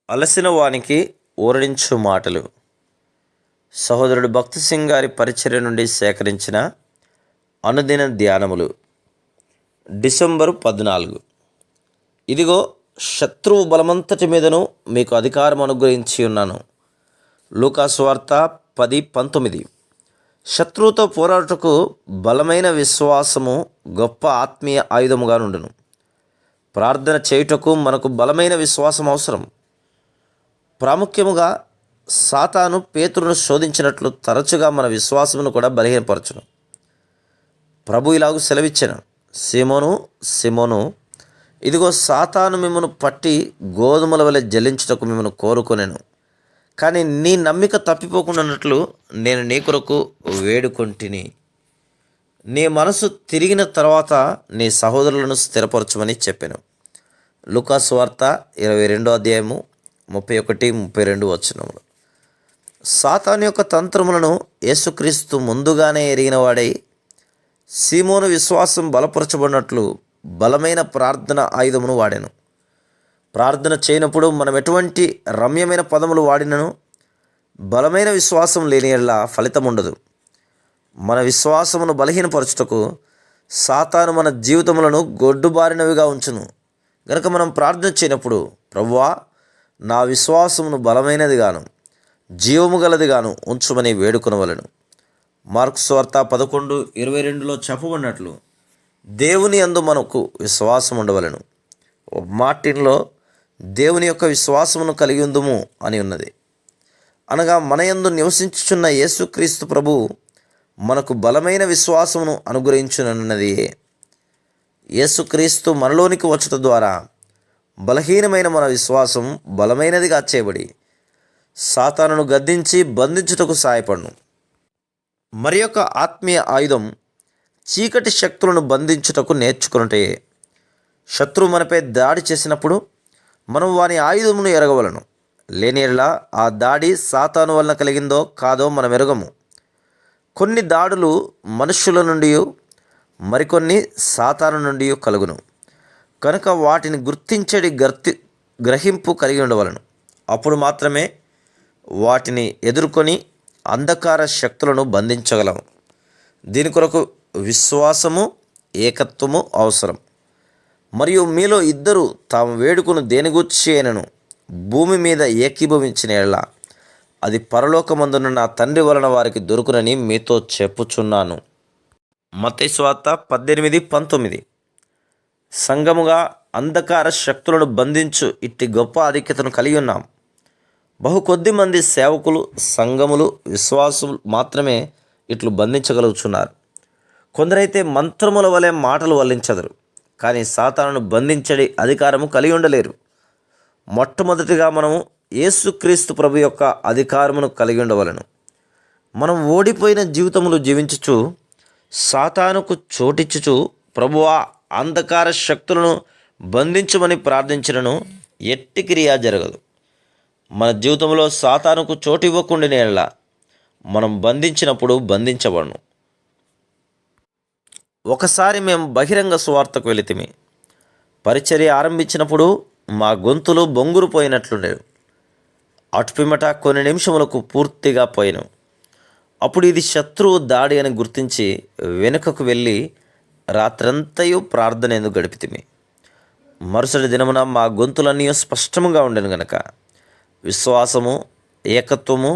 అలసిన వానికి ఊరడించు మాటలు. సహోదరుడు భక్తి సింగ్ గారి పరిచర్య నుండి సేకరించిన అనుదిన ధ్యానములు. డిసెంబరు 14. ఇదిగో, శత్రువు బలమంతటి మీదను మీకు అధికారం అనుగ్రహించి ఉన్నాను. లూకా సువార్త 10:19. శత్రువుతో పోరాటకు బలమైన విశ్వాసము గొప్ప ఆత్మీయ ఆయుధముగా నుండును. ప్రార్థన చేయుటకు మనకు బలమైన విశ్వాసం అవసరం. ప్రాముఖ్యముగా సాతాను పేతురును శోధించినట్లు తరచుగా మన విశ్వాసమును కూడా బలహీనపరచును. ప్రభు ఇలాగూ సెలవిచ్చెను, సీమోను సీమోను, ఇదిగో సాతాను మిమ్మను పట్టి గోధుమల వలె జల్లించుటకు మిమ్మను కోరుకొనెను. కానీ నీ నమ్మిక తప్పిపోకుండానట్లు నేను నీ కొరకు వేడుకొంటిని. నీ మనసు తిరిగిన తర్వాత నీ సహోదరులను స్థిరపరచమని చెప్పాను. లూకా సువార్త 22 31-32 వచనములు. సాతాను యొక్క తంత్రములను యేసుక్రీస్తు ముందుగానే ఎరిగిన వాడై సీమోను విశ్వాసం బలపరచబడినట్లు బలమైన ప్రార్థన ఆయుధమును వాడాను. ప్రార్థన చేయనప్పుడు మనం ఎటువంటి రమ్యమైన పదములు వాడినను బలమైన విశ్వాసం లేని యెడల ఫలితం ఉండదు. మన విశ్వాసమును బలహీనపరచుటకు సాతాను మన జీవితములను గొడ్డుబారినవిగా ఉంచును. గనుక మనం ప్రార్థన చేయనప్పుడు, ప్రభువా, నా విశ్వాసమును బలమైనదిగాను జీవము గలదిగాను ఉంచుమని వేడుకొనవలెను. మార్కు సువార్త 11:22లో చెప్పబడినట్లు దేవుని యందు మనకు విశ్వాసం ఉండవలెను. మార్టిన్లో దేవుని యొక్క విశ్వాసమును కలిగి ఉందుము అని ఉన్నది. అనగా మన యందు నివసించుచున్న యేసుక్రీస్తు ప్రభు మనకు బలమైన విశ్వాసమును అనుగ్రహించునన్నది. యేసుక్రీస్తు మనలోనికి వచ్చుట ద్వారా బలహీనమైన మన విశ్వాసం బలమైనదిగా చేయబడి సాతానును గద్దించి బంధించుటకు సహాయపడును. మరి యొక్క ఆత్మీయ ఆయుధం చీకటి శక్తులను బంధించుటకు నేర్చుకున్నటే. శత్రువు మనపై దాడి చేసినప్పుడు మనం వాని ఆయుధమును ఎరగవలను. లేని యెడల ఆ దాడి సాతాను వలన కలిగిందో కాదో మనం ఎరగము. కొన్ని దాడులు మనుష్యుల నుండి, మరికొన్ని సాతాను నుండి కలుగును. కనుక వాటిని గుర్తించడి గ్రహింపు కలిగి ఉండవలను. అప్పుడు మాత్రమే వాటిని ఎదుర్కొని అంధకార శక్తులను బంధించగలము. దీని కొరకు విశ్వాసము, ఏకత్వము అవసరం. మరియు మీలో ఇద్దరు తాము వేడుకును దేనిగూర్చి అయినను భూమి మీద ఏకీభవించిన యెడల అది పరలోకమందున్న నా తండ్రి వలన వారికి దొరుకునని మీతో చెప్పుచున్నాను. మత్తయి సువార్త 18:19. సంఘముగా అంధకార శక్తులను బంధించు ఇట్టి గొప్ప ఆధిక్యతను కలిగి ఉన్నాం. బహు కొద్ది మంది సేవకులు, సంఘములు, విశ్వాసులు మాత్రమే ఇట్లు బంధించగలుగుతున్నారు. కొందరైతే మంత్రముల వలె మాటలు వల్లించెదరు, కానీ సాతానును బంధించడి అధికారము కలిగి ఉండలేరు. మొట్టమొదటిగా మనము యేసుక్రీస్తు ప్రభు యొక్క అధికారమును కలిగి ఉండవలను. మనం ఓడిపోయిన జీవితములు జీవించుచు సాతానుకు చోటిచ్చుచు, ప్రభువా, అంధకార శక్తులను బంధించమని ప్రార్థించినను ఎట్టి క్రియ జరగదు. మన జీవితంలో సాతానుకు చోటు ఇవ్వకుండా యెడల మనం బంధించినప్పుడు బంధించబడను. ఒకసారి మేము బహిరంగ సువార్తకు వెళితిమి. పరిచర్య ఆరంభించినప్పుడు మా గొంతులు బొంగురు పోయినట్లుండేవి. అటుపిమట కొన్ని నిమిషములకు పూర్తిగా పోయాను. అప్పుడు ఇది శత్రువు దాడి అని గుర్తించి వెనుకకు వెళ్ళి రాత్రంతయు ప్రార్థన ఎందుకు గడిపితిమి. మరుసటి దినమున మా గొంతులన్నీ స్పష్టముగా ఉండెను గనక విశ్వాసము, ఏకత్వము,